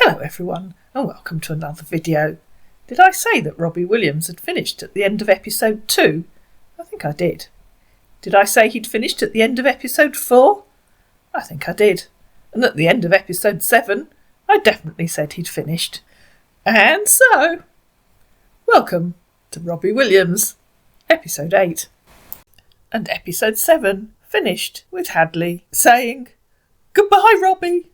Hello everyone, and welcome to another video. Did I say that Robbie Williams had finished at the end of episode 2? I think I did. Did I say he'd finished at the end of episode 4? I think I did. And at the end of episode 7, I definitely said he'd finished. And so, welcome to Robbie Williams, episode 8. And episode 7 finished with Hadley saying, "Goodbye, Robbie.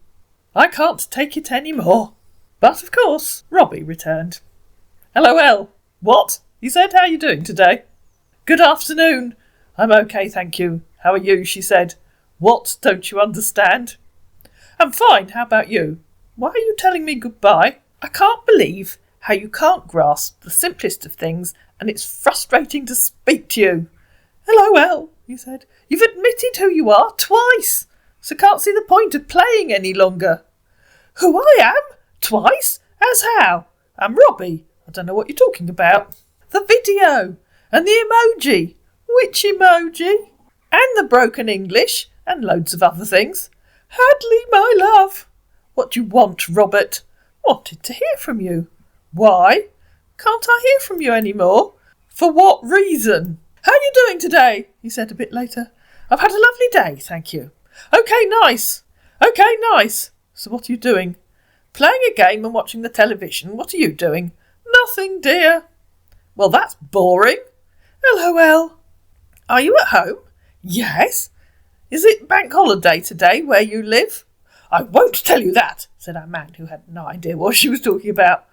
I can't take it any more." But of course, Robbie returned. "LOL. What?" he said. "How are you doing today?" "Good afternoon. I'm okay, thank you. How are you?" she said. "What don't you understand?" "I'm fine. How about you? Why are you telling me goodbye? I can't believe how you can't grasp the simplest of things, and it's frustrating to speak to you." "LOL," he said. "You've admitted who you are twice, so can't see the point of playing any longer." "Who I am? Twice? As how? I'm Robbie. I don't know what you're talking about." "The video, and the emoji." "Which emoji?" "And the broken English, and loads of other things." "Hadley, my love." "What do you want, Robert?" "Wanted to hear from you." "Why?" "Can't I hear from you any more?" "For what reason?" "How are you doing today?" he said a bit later. "I've had a lovely day, thank you." "Okay, nice. Okay, nice. So what are you doing?" "Playing a game and watching the television. What are you doing?" "Nothing, dear." "Well, that's boring." LOL. "Are you at home?" "Yes." "Is it bank holiday today where you live?" "I won't tell you that," said our man, who had no idea what she was talking about.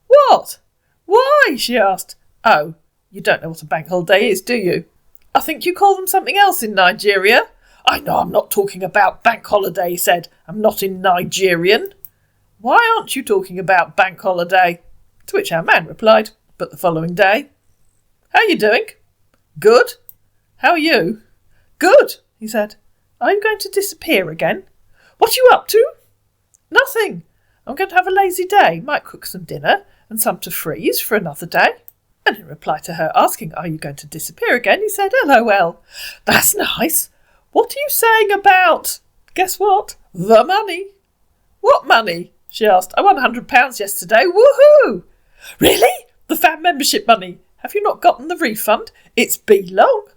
"What? Why?" she asked. "Oh, you don't know what a bank holiday is, do you?" "I think you call them something else in Nigeria." "I know I'm not talking about bank holiday," he said. "I'm not in Nigerian." "Why aren't you talking about bank holiday?" To which our man replied, "But the following day." "How are you doing?" "Good." "How are you?" "Good," he said. "Are you going to disappear again?" "What are you up to?" "Nothing. I'm going to have a lazy day. Might cook some dinner and some to freeze for another day." And in reply to her asking, "Are you going to disappear again?" he said, "LOL. That's nice. What are you saying about..." Guess what? The money. "What money?" she asked. "I won £100 yesterday. Woohoo!" "Really? The fan membership money? Have you not gotten the refund? It's been long."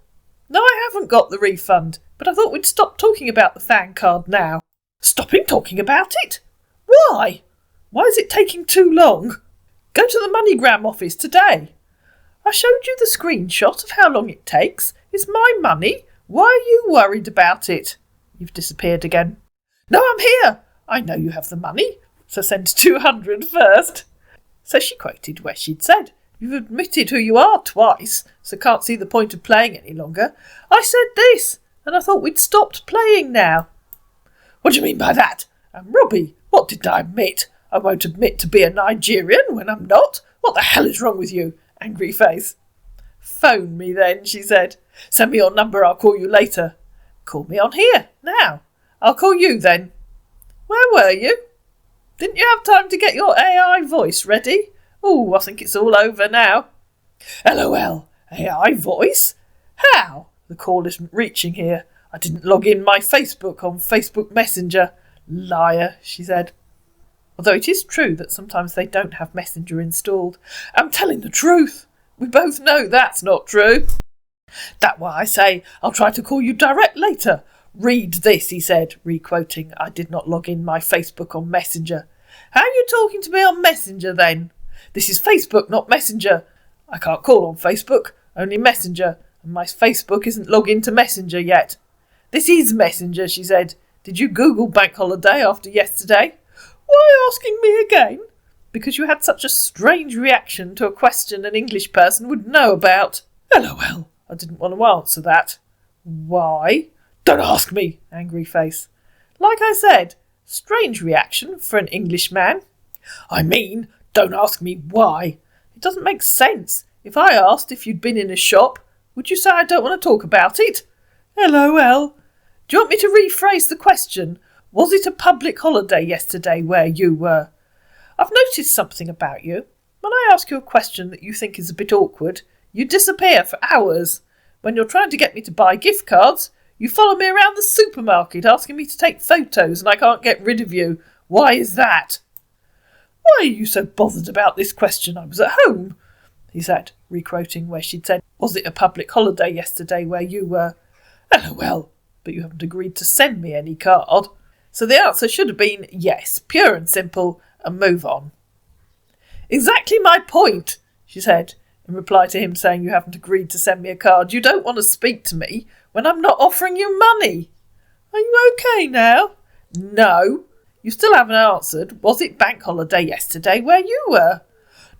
"No, I haven't got the refund, but I thought we'd stop talking about the fan card now." "Stopping talking about it? Why? Why is it taking too long?" "Go to the MoneyGram office today." "I showed you the screenshot of how long it takes. It's my money. Why are you worried about it?" "You've disappeared again." "No, I'm here. I know you have the money, so send 200 first." So she quoted where she'd said, "You've admitted who you are twice, so can't see the point of playing any longer. I said this, and I thought we'd stopped playing now." "What do you mean by that? I'm Robbie. What did I admit? I won't admit to be a Nigerian when I'm not. What the hell is wrong with you?" Angry face. "Phone me then," she said. "Send me your number, I'll call you later." "Call me on here, now." "I'll call you then." "Where were you? Didn't you have time to get your AI voice ready?" "Oh, I think it's all over now." LOL. AI voice? How? The call isn't reaching here. I didn't log in my Facebook on Facebook Messenger. Liar, she said. Although it is true that sometimes they don't have Messenger installed. I'm telling the truth. We both know that's not true. "That's why I say I'll try to call you direct later. Read this," he said, re-quoting, "I did not log in my Facebook on Messenger." "How are you talking to me on Messenger then?" "This is Facebook, not Messenger. I can't call on Facebook, only Messenger, and my Facebook isn't logged into Messenger yet." "This is Messenger," she said. "Did you Google bank holiday after yesterday?" "Why asking me again?" "Because you had such a strange reaction to a question an English person would know about." LOL. I didn't want to answer that. "Why?" "Don't ask me," angry face. "Like I said, strange reaction for an Englishman." "I mean, don't ask me why. It doesn't make sense. If I asked if you'd been in a shop, would you say I don't want to talk about it?" LOL. "Do you want me to rephrase the question? Was it a public holiday yesterday where you were?" "I've noticed something about you. When I ask you a question that you think is a bit awkward, you disappear for hours. When you're trying to get me to buy gift cards, you follow me around the supermarket asking me to take photos and I can't get rid of you. Why is that?" Why are you so bothered about this question? I was at home, he said, re-quoting where she'd said, was it a public holiday yesterday where you were? LOL, but you haven't agreed to send me any card. So the answer should have been yes, pure and simple, and move on. Exactly my point, she said, in reply to him saying you haven't agreed to send me a card. You don't want to speak to me when I'm not offering you money. Are you okay now? No. You still haven't answered. Was it bank holiday yesterday where you were?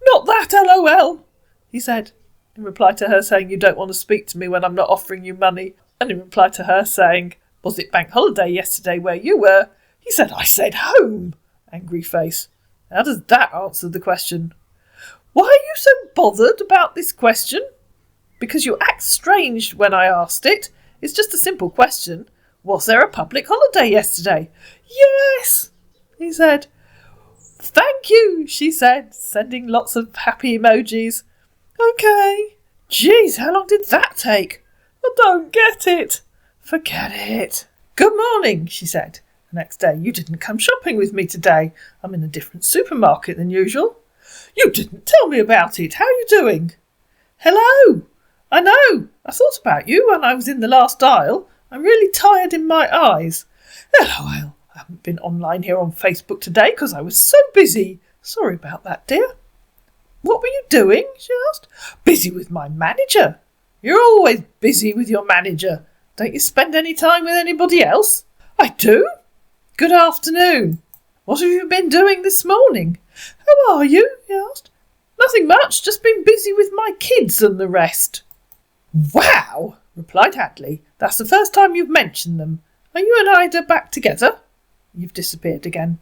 Not that, LOL, he said, in reply to her saying you don't want to speak to me when I'm not offering you money. And in reply to her saying, was it bank holiday yesterday where you were? He said, I said home. Angry face. How does that answer the question? Why are you so bothered about this question? Because you act strange when I asked it. It's just a simple question. Was there a public holiday yesterday? Yes, he said. Thank you, she said, sending lots of happy emojis. Okay. Geez, how long did that take? I don't get it. Forget it. Good morning, she said. The next day, you didn't come shopping with me today. I'm in a different supermarket than usual. You didn't tell me about it. How are you doing? Hello. I know. I thought about you when I was in the last aisle. I'm really tired in my eyes. LOL. I haven't been online here on Facebook today because I was so busy. Sorry about that, dear. What were you doing? She asked. Busy with my manager. You're always busy with your manager. Don't you spend any time with anybody else? I do. Good afternoon. What have you been doing this morning? How are you? He asked. Nothing much, just been busy with my kids and the rest. Wow, replied Hadley. That's the first time you've mentioned them. Are you and Ida back together? You've disappeared again.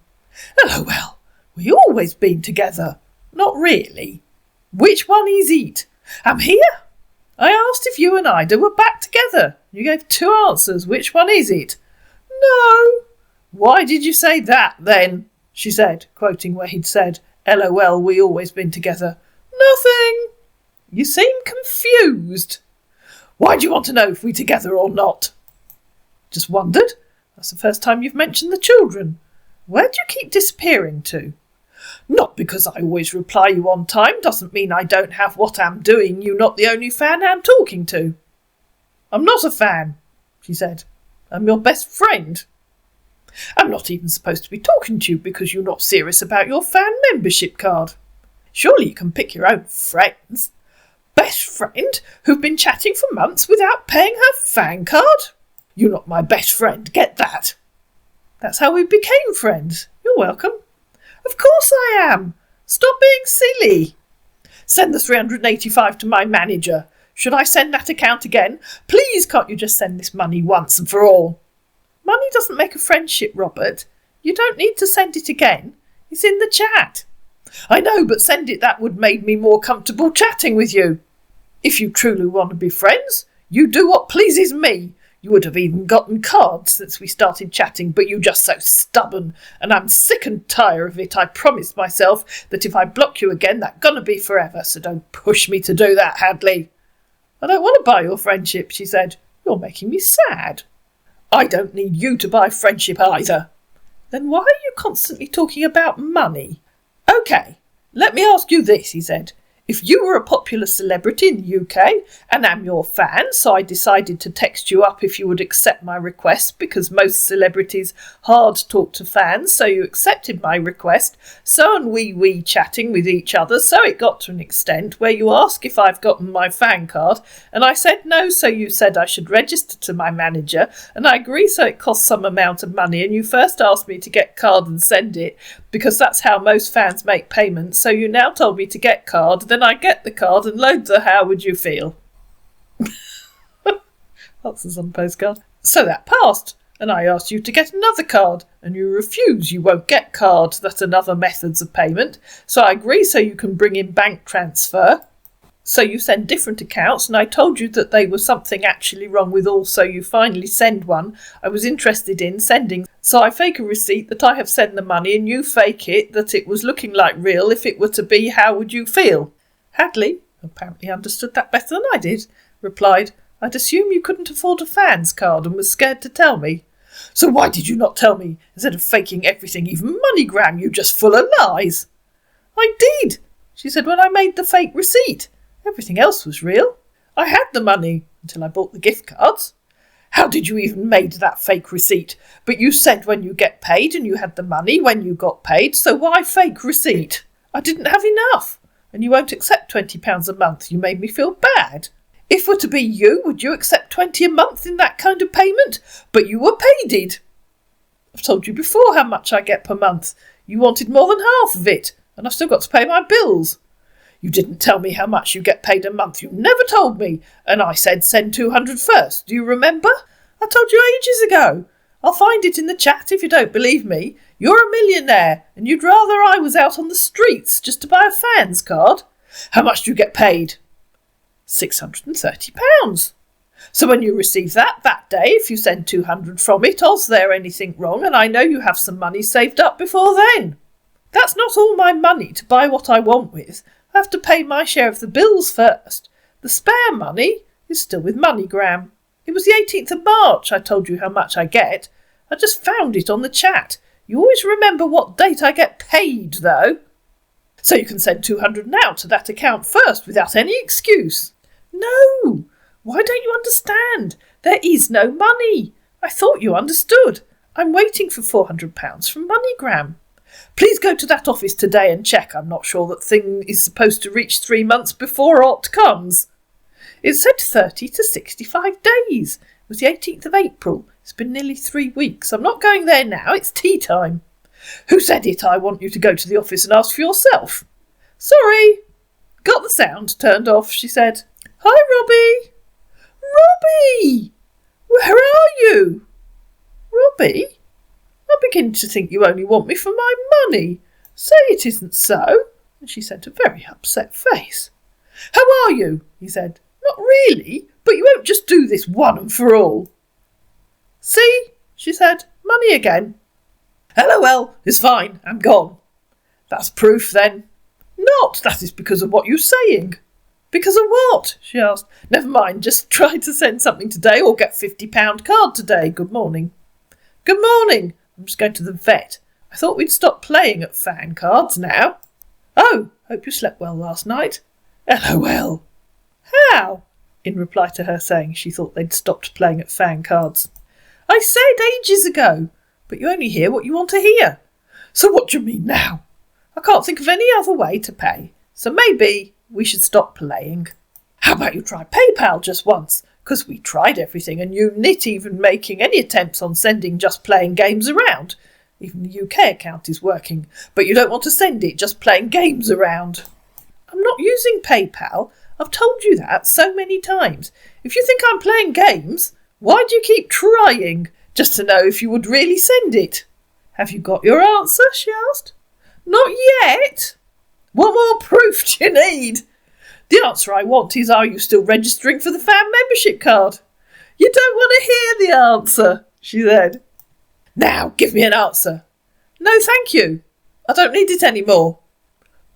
LOL, we've always been together. Not really. Which one is it? I'm here. I asked if you and Ida were back together. You gave two answers. Which one is it? No. Why did you say that then? She said, quoting where he'd said, LOL, we always been together. Nothing. You seem confused. Why do you want to know if we're together or not? Just wondered. That's the first time you've mentioned the children. Where do you keep disappearing to? Not because I always reply you on time doesn't mean I don't have what I'm doing. You're not the only fan I'm talking to. I'm not a fan, she said. I'm your best friend. I'm not even supposed to be talking to you because you're not serious about your fan membership card. Surely you can pick your own friends. Best friend who've been chatting for months without paying her fan card? You're not my best friend, get that. That's how we became friends. You're welcome. Of course I am. Stop being silly. Send the 385 to my manager. Should I send that account again? Please, can't you just send this money once and for all? Money doesn't make a friendship, Robert. You don't need to send it again. It's in the chat. I know, but send it. That would make me more comfortable chatting with you. If you truly want to be friends, you do what pleases me. You would have even gotten cards since we started chatting, but you're just so stubborn, and I'm sick and tired of it. I promised myself that if I block you again, that's gonna be forever, so don't push me to do that, Hadley. I don't want to buy your friendship, she said. You're making me sad. I don't need you to buy friendship either. Then why are you constantly talking about money? OK, let me ask you this, he said. If you were a popular celebrity in the UK and I'm your fan, so I decided to text you up if you would accept my request because most celebrities hard talk to fans, so you accepted my request, so and we chatting with each other, so it got to an extent where you ask if I've gotten my fan card, and I said no, so you said I should register to my manager, and I agree, so it costs some amount of money, and you first asked me to get card and send it, because that's how most fans make payments, so you now told me to get card, then I get the card and load the how would you feel? That's on postcard. So that passed, and I asked you to get another card, and you refuse, you won't get card, that's another methods of payment, so I agree so you can bring in bank transfer. So you send different accounts, and I told you that they were something actually wrong with all, so you finally send one I was interested in sending. So I fake a receipt that I have sent the money, and you fake it that it was looking like real. If it were to be, how would you feel? Hadley, who apparently understood that better than I did, replied, I'd assume you couldn't afford a fan's card and was scared to tell me. So why did you not tell me? Instead of faking everything, even MoneyGram, you just full of lies. I did, she said, when I made the fake receipt. Everything else was real. I had the money until I bought the gift cards. How did you even make that fake receipt? But you said when you get paid and you had the money when you got paid, so why fake receipt? I didn't have enough, and you won't accept £20 a month. You made me feel bad. If were to be you, would you accept 20 a month in that kind of payment? But you were paid. I've told you before how much I get per month. You wanted more than half of it, and I've still got to pay my bills. You didn't tell me how much you get paid a month. You never told me. And I said send 200 first. Do you remember? I told you ages ago. I'll find it in the chat if you don't believe me. You're a millionaire, and you'd rather I was out on the streets just to buy a fan's card. How much do you get paid? £630. So when you receive that day, if you send 200 from it, is there anything wrong? And I know you have some money saved up before then. That's not all my money to buy what I want with. I have to pay my share of the bills first. The spare money is still with MoneyGram. It was the 18th of March I told you how much I get. I just found it on the chat. You always remember what date I get paid, though. So you can send 200 now to that account first without any excuse. No! Why don't you understand? There is no money. I thought you understood. I'm waiting for £400 from MoneyGram. Please go to that office today and check. I'm not sure that thing is supposed to reach 3 months before aught comes. It said 30 to 65 days. It was the 18th of April. It's been nearly 3 weeks. I'm not going there now. It's tea time. Who said it? I want you to go to the office and ask for yourself. Sorry. Got the sound turned off, she said. Hi, Robbie. Robbie! Where are you? Robbie? I begin to think you only want me for my money. Say it isn't so. And she sent a very upset face. How are you? He said. Not really, but you won't just do this one and for all. See, she said, money again. LOL, it's fine, I'm gone. That's proof then. Not, that is because of what you're saying. Because of what? She asked. Never mind, just try to send something today or get £50 card today. Good morning. Good morning. I'm just going to the vet. I thought we'd stop playing at fan cards now. Oh, hope you slept well last night. LOL. How? In reply to her saying she thought they'd stopped playing at fan cards. I said ages ago, but you only hear what you want to hear. So what do you mean now? I can't think of any other way to pay, so maybe we should stop playing. How about you try PayPal just once? Because we tried everything and you nit even making any attempts on sending just playing games around. Even the UK account is working, but you don't want to send it just playing games around. I'm not using PayPal. I've told you that so many times. If you think I'm playing games, why do you keep trying? Just to know if you would really send it. Have you got your answer? She asked. Not yet. What more proof do you need? The answer I want is, are you still registering for the fan membership card? You don't want to hear the answer, she said. Now, give me an answer. No, thank you. I don't need it anymore.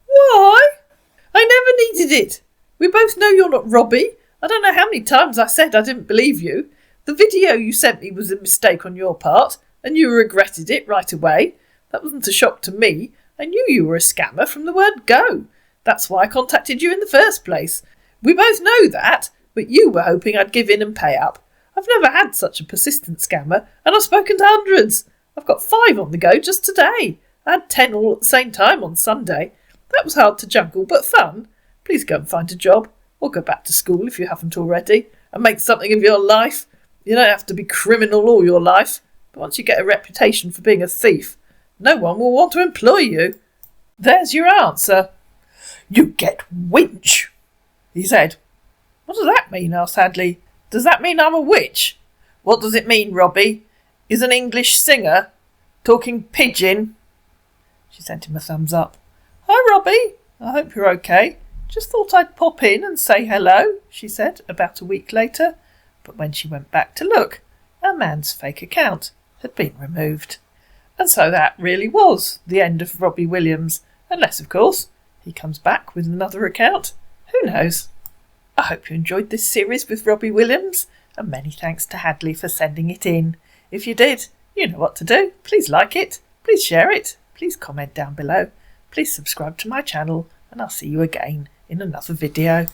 Why? I never needed it. We both know you're not Robbie. I don't know how many times I said I didn't believe you. The video you sent me was a mistake on your part, and you regretted it right away. That wasn't a shock to me. I knew you were a scammer from the word go. That's why I contacted you in the first place. We both know that, but you were hoping I'd give in and pay up. I've never had such a persistent scammer, and I've spoken to hundreds. I've got 5 on the go just today. I had 10 all at the same time on Sunday. That was hard to juggle, but fun. Please go and find a job, or go back to school if you haven't already, and make something of your life. You don't have to be criminal all your life, but once you get a reputation for being a thief, no one will want to employ you. There's your answer. You get winch, he said. What does that mean? Asked Hadley. Does that mean I'm a witch? What does it mean, Robbie? Is an English singer talking pidgin? She sent him a thumbs up. Hi, Robbie. I hope you're okay. Just thought I'd pop in and say hello, she said about a week later. But when she went back to look, our man's fake account had been removed. And so that really was the end of Robbie Williams, unless, of course, he comes back with another account. Who knows? I hope you enjoyed this series with Robbie Williams, and many thanks to Hadley for sending it in. If you did, you know what to do. Please like it, please share it, please comment down below, please subscribe to my channel and I'll see you again in another video.